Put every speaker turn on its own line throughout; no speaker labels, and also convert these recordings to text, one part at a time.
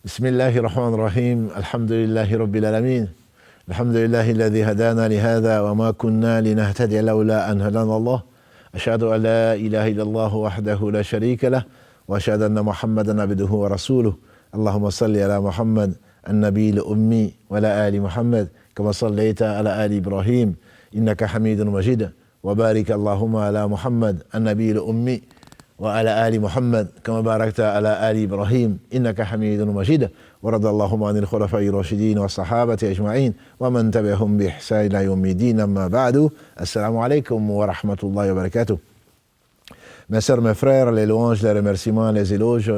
بسم الله الرحمن الرحيم الحمد لله رب العالمين الحمد لله الذي هدانا لهذا وما كنا لنهتدي لولا أن هدانا الله أشهد أن لا إله إلا الله وحده لا شريك له وأشهد أن محمدا عبده ورسوله اللهم صل على محمد النبي الأمي وعلى آل محمد كما صليت على آل إبراهيم إنك حميد مجيد وبارك اللهم على محمد النبي الأمي وعلى آل محمد كما باركت على آل إبراهيم إنك حميد مجيد ورضى اللهم عن الخلفاء الراشدين والصحابة أجمعين ومن تبعهم بإحسان إلى يوم الدين أما بعد السلام عليكم ورحمة الله وبركاته. Mes sœurs, mes frères, les louanges, les remerciements, les éloges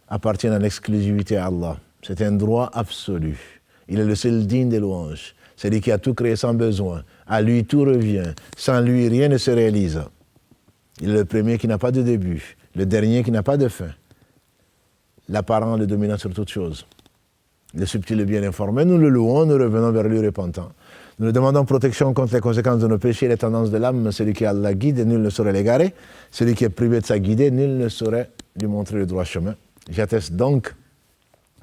appartiennent en exclusivité à Allah. C'est un droit absolu. Il est le seul digne des louanges. C'est lui qui a tout créé sans besoin. À lui tout revient. Sans lui rien ne se réalise. Il est le premier qui n'a pas de début, le dernier qui n'a pas de fin. L'apparent, le dominant sur toute chose. Le subtil, le bien informé, nous le louons, nous revenons vers lui repentant. Nous lui demandons protection contre les conséquences de nos péchés et les tendances de l'âme. Celui qui a la guide, nul ne saurait l'égarer. Celui qui est privé de sa guidée, nul ne saurait lui montrer le droit chemin. J'atteste donc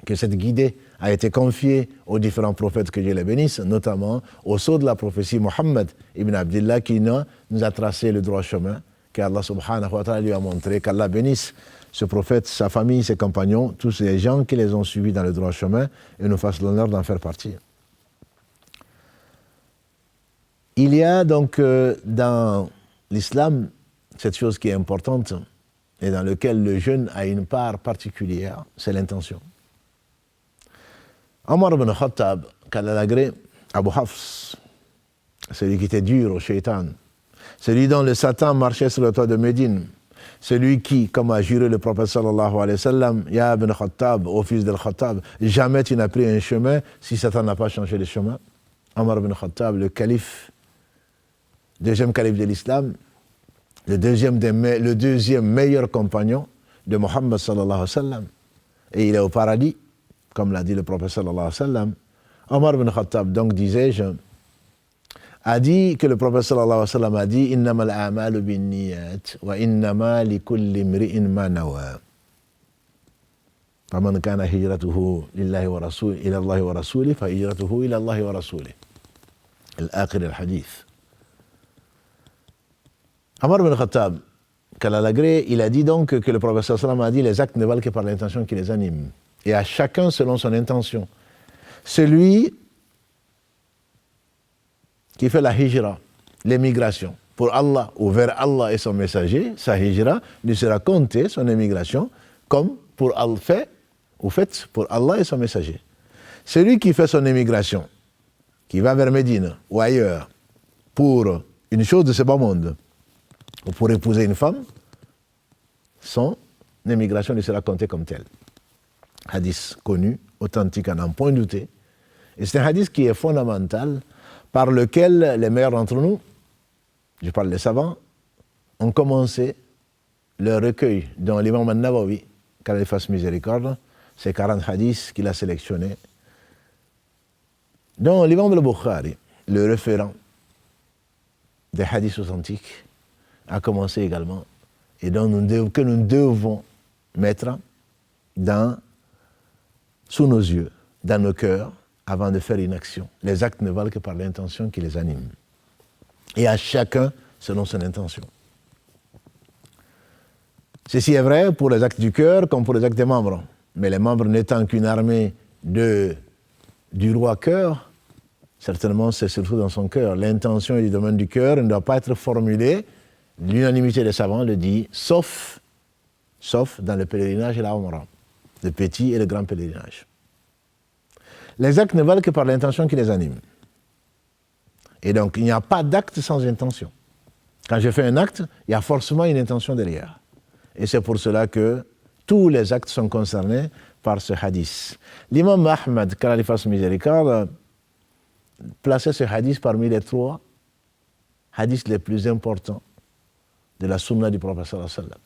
que cette guidée a été confiée aux différents prophètes que Dieu les bénisse, notamment au sceau de la prophétie Mohammed ibn Abdillah qui nous a tracé le droit chemin qu'Allah subhanahu wa ta'ala lui a montré, qu'Allah bénisse ce prophète, sa famille, ses compagnons, tous les gens qui les ont suivis dans le droit chemin et nous fasse l'honneur d'en faire partie. Il y a donc dans l'islam cette chose qui est importante et dans laquelle le jeûne a une part particulière, c'est l'intention. Omar ibn Khattab, qu'Allah agrée, Abu Hafs, celui qui était dur au shaitan, celui dont le Satan marchait sur le toit de Médine, celui qui, comme a juré le prophète sallallahu alayhi wa sallam, Ya ibn Khattab, au fils d'Al-Khattab, jamais tu n'as pris un chemin si Satan n'a pas changé le chemin. Omar ibn Khattab, le calife, deuxième calife de l'islam, le deuxième meilleur compagnon de Mohammed sallallahu alayhi wa sallam, et il est au paradis, comme l'a dit le prophète sallallahu alayhi wa sallam. Omar ibn Khattab, donc disais-je, a dit que le prophète sallallahu alayhi wa sallam a dit innamal a'malu binniyat wa innama likulli imri'in ma nawa. Faman kana hijratuhu lillahi wa rasul ila Allah wa rasulih fa hijratuhu ila Allah wa rasulih. Al-akhir al-hadith. Omar ibn Khattab, qu'Allah l'agrée, il a dit donc que le prophète sallallahu alayhi wa sallam a dit les actes ne valent que par l'intention qui les anime. Et à chacun selon son intention. Celui qui fait la hijra, l'émigration, pour Allah ou vers Allah et son messager, sa hijra lui sera comptée, son émigration, comme pour faite pour Allah et son messager. Celui qui fait son émigration, qui va vers Médine ou ailleurs, pour une chose de ce bas monde, ou pour épouser une femme, son émigration lui sera comptée comme telle. Hadith connu, authentique, à n'en point douter. Et c'est un hadith qui est fondamental, par lequel les meilleurs d'entre nous, je parle des savants, ont commencé le recueil dont l'imam al-Nawawi, qu'Allah lui fasse miséricorde, ces 40 hadiths qu'il a sélectionnés, dont l'imam al-Bukhari, le référent des hadiths authentiques, a commencé également, et dont que nous devons mettre sous nos yeux, dans nos cœurs, avant de faire une action. Les actes ne valent que par l'intention qui les anime. Et à chacun selon son intention. Ceci est vrai pour les actes du cœur comme pour les actes des membres. Mais les membres n'étant qu'une armée du roi cœur, certainement c'est surtout dans son cœur. L'intention du domaine du cœur ne doit pas être formulée, l'unanimité des savants le dit, sauf dans le pèlerinage et la Umrah, le petit et le grand pèlerinage. Les actes ne valent que par l'intention qui les anime. Et donc, il n'y a pas d'acte sans intention. Quand je fais un acte, il y a forcément une intention derrière. Et c'est pour cela que tous les actes sont concernés par ce hadith. L'imam Ahmad, qu'Allah lui fasse miséricorde, plaçait ce hadith parmi les 3 hadiths les plus importants de la sunna du prophète sallallahu alayhi wa sallam.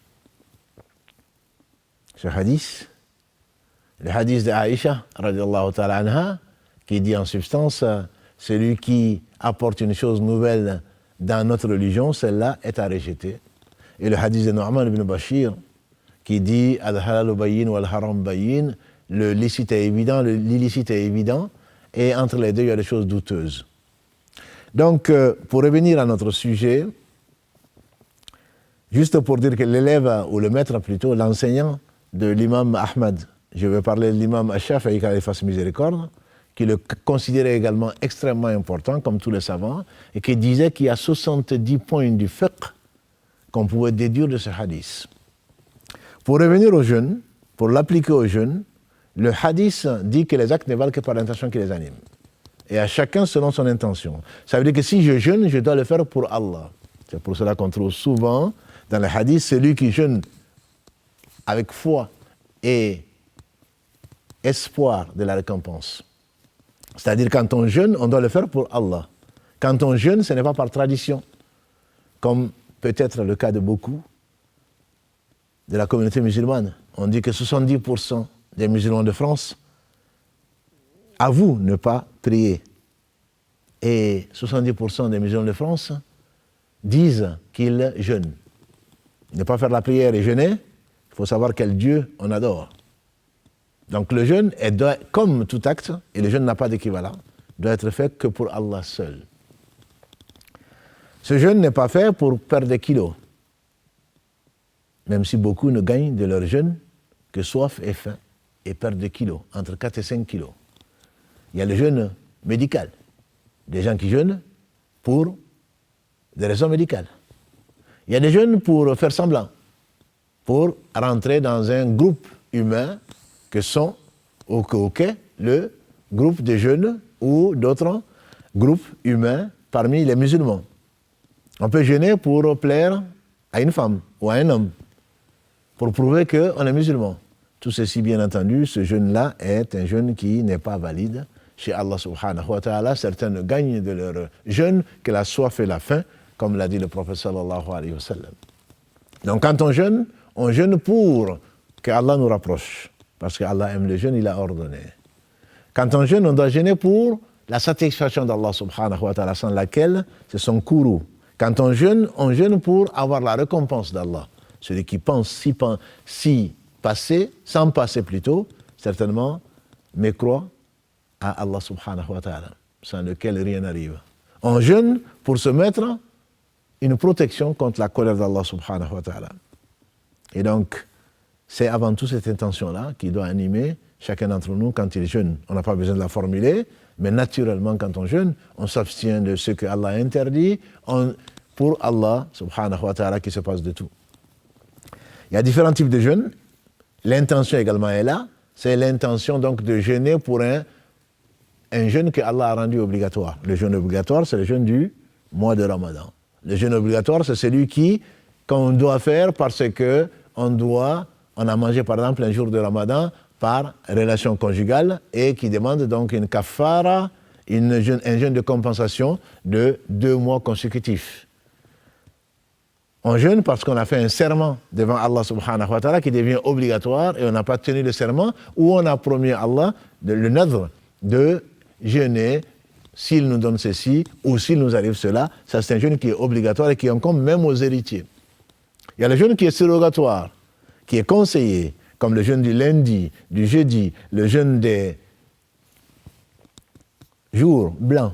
Ce hadith, le hadith d'Aïcha, radiallahu ta'ala anha, qui dit en substance, celui qui apporte une chose nouvelle dans notre religion, celle-là est à rejeter. Et le hadith de Nu'man ibn Bashir, qui dit, al-halal bayyin wal-haram bayyin, le licite est évident, l'illicite est évident, et entre les deux, il y a des choses douteuses. Donc, pour revenir à notre sujet, juste pour dire que l'élève, ou le maître plutôt, l'enseignant de l'imam Ahmad, je vais parler de l'imam Ash-Shafi'i, qu'Allah fasse miséricorde, qui le considérait également extrêmement important, comme tous les savants, et qui disait qu'il y a 70 points du fiqh qu'on pouvait déduire de ce hadith. Pour revenir aux jeunes, pour l'appliquer aux jeunes, le hadith dit que les actes ne valent que par l'intention qui les anime. Et à chacun selon son intention. Ça veut dire que si je jeûne, je dois le faire pour Allah. C'est pour cela qu'on trouve souvent dans le hadith celui qui jeûne avec foi et espoir de la récompense. C'est-à-dire quand on jeûne, on doit le faire pour Allah. Quand on jeûne, ce n'est pas par tradition, comme peut-être le cas de beaucoup de la communauté musulmane. On dit que 70% des musulmans de France avouent ne pas prier. Et 70% des musulmans de France disent qu'ils jeûnent. Ne pas faire la prière et jeûner, il faut savoir quel Dieu on adore. Donc le jeûne, comme tout acte, et le jeûne n'a pas d'équivalent, doit être fait que pour Allah seul. Ce jeûne n'est pas fait pour perdre des kilos, même si beaucoup ne gagnent de leur jeûne que soif et faim, et perdent des kilos, entre 4 et 5 kilos. Il y a le jeûne médical, des gens qui jeûnent pour des raisons médicales. Il y a des jeûnes pour faire semblant, pour rentrer dans un groupe humain que sont le groupe des jeunes ou d'autres groupes humains parmi les musulmans. On peut jeûner pour plaire à une femme ou à un homme, pour prouver qu'on est musulman. Tout ceci, bien entendu, ce jeûne-là est un jeûne qui n'est pas valide chez Allah subhanahu wa ta'ala. Certains ne gagnent de leur jeûne que la soif et la faim, comme l'a dit le prophète sallallahu alayhi wa sallam. Donc quand on jeûne pour que Allah nous rapproche. Parce qu'Allah aime le jeûne, il a ordonné. Quand on jeûne, on doit jeûner pour la satisfaction d'Allah subhanahu wa ta'ala, sans laquelle c'est son courroux. Quand on jeûne pour avoir la récompense d'Allah. Celui qui pense sans passer plutôt, certainement, mécroit à Allah subhanahu wa ta'ala, sans lequel rien n'arrive. On jeûne pour se mettre une protection contre la colère d'Allah subhanahu wa ta'ala. Et donc, c'est avant tout cette intention-là qui doit animer chacun d'entre nous quand il jeûne. On n'a pas besoin de la formuler, mais naturellement, quand on jeûne, on s'abstient de ce que Allah a interdit pour Allah, subhanahu wa ta'ala, qui se passe de tout. Il y a différents types de jeûnes. L'intention également est là. C'est l'intention donc de jeûner pour un jeûne que Allah a rendu obligatoire. Le jeûne obligatoire, c'est le jeûne du mois de Ramadan. Le jeûne obligatoire, c'est celui qu'on doit faire parce que on a mangé par exemple un jour de Ramadan par relation conjugale et qui demande donc une kafara, un jeûne de compensation de 2 mois consécutifs. On jeûne parce qu'on a fait un serment devant Allah subhanahu wa ta'ala qui devient obligatoire et on n'a pas tenu le serment, ou on a promis à Allah le nadr de jeûner s'il nous donne ceci ou s'il nous arrive cela. Ça, c'est un jeûne qui est obligatoire et qui incombe même aux héritiers. Il y a le jeûne qui est surrogatoire, qui est conseillé, comme le jeûne du lundi, du jeudi, le jeûne des jours blancs,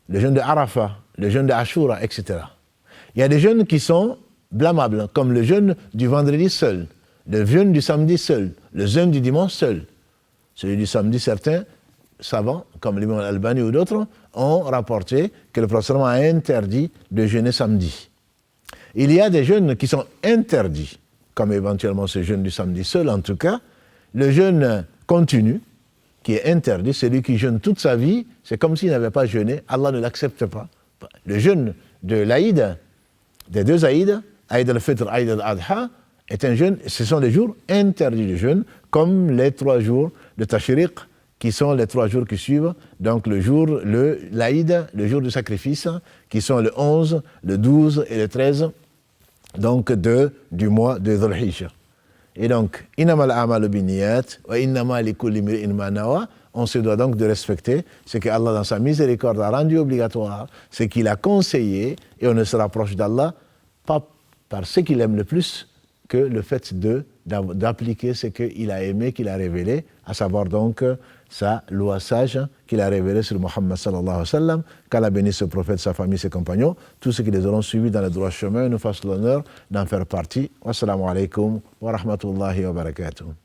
le jeûne de Arafat, le jeûne de Ashura, etc. Il y a des jeûnes qui sont blâmables, comme le jeûne du vendredi seul, le jeûne du samedi seul, le jeûne du dimanche seul. Celui du samedi, certains savants, comme l'imam Al-Albani ou d'autres, ont rapporté que le prophète a interdit de jeûner samedi. Il y a des jeûnes qui sont interdits, comme éventuellement ce jeûne du samedi seul, en tout cas. Le jeûne continu, qui est interdit, celui qui jeûne toute sa vie, c'est comme s'il n'avait pas jeûné, Allah ne l'accepte pas. Le jeûne de l'Aïd, des 2 Aïd, Aïd al-Fitr, Aïd al-Adha, est un jeûne, ce sont des jours interdits de jeûne, comme les 3 jours de Tashriq, qui sont les 3 jours qui suivent, donc l'Aïd, le jour du sacrifice, qui sont le 11, le 12 et le 13, donc du mois de Dhul Hijjah. Et donc, innamal a'malu binniyat wa innama likulli imri'in ma nawa. On se doit donc de respecter ce que Allah, dans sa miséricorde, a rendu obligatoire, ce qu'il a conseillé, et on ne se rapproche d'Allah pas par ce qu'il aime le plus que le fait de d'appliquer ce qu'il a aimé, qu'il a révélé, à savoir donc sa loi sage qu'il a révélée sur Muhammad sallallahu alayhi wa sallam, qu'Allah bénisse ce prophète, sa famille, ses compagnons, tous ceux qui les auront suivis dans le droit chemin, nous fassent l'honneur d'en faire partie. Wassalamu alaikum wa rahmatullahi wa barakatuh.